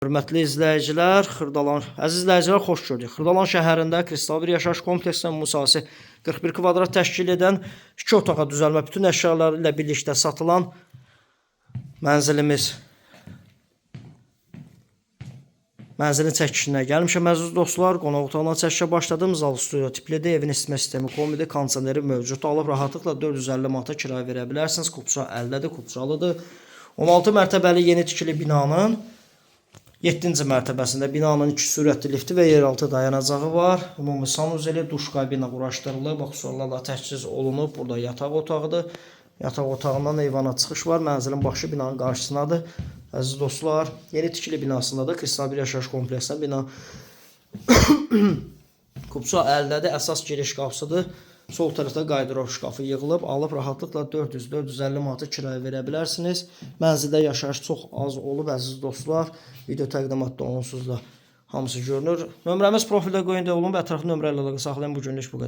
Hörmətli izləyicilər, əziz izləyicilər, xoş gördük. Xırdalan şəhərində kristal bir yaşayış kompleksinin müsahisi 41 kvadrat təşkil edən 2 otağa düzəlmə bütün əşyaları ilə birlikdə satılan mənzilin çəkişinə gəlmişəm əziz dostlar. Qonaq otağından çəkişə başladım. Zal studio tiplidir. Evin isitmə sistemi kombidir. Kondisioneri mövcud. Alıb rahatlıqla 450 manata kirayə verə bilərsiniz. Kupça 50-dir, kupçalıdır. 16 mərtəbəli yeni tikili binanın 7-ci mərtəbəsində binanın 2 sürətli lifti və yeraltı dayanacağı var. Ümumi sanuzeli, duş kabini quraşdırılıb, aksesuarlarla təchiz olunub. Burada yataq otağıdır. Yataq otağından eyvana çıxış var. Mənzilin başı binanın qarşısındadır. Əziz dostlar, yeni tikili binasında da kristal bir yaşayış kompleksində bina kupça 50-dir. Əsas giriş qapısıdır. Sol tərəfdə qaydırov şkafı yığılıb, alıb rahatlıqla 400-450 manata kirayə verə bilərsiniz. Mənzildə yaşayış çox az olub əziz dostlar. Video təqdimatda onsuz da hamısı görünür. Nömrəmiz profildə qoyun olun və ətraflı nömrə ilə əlaqə saxlayın. Bu günlük bu qədər.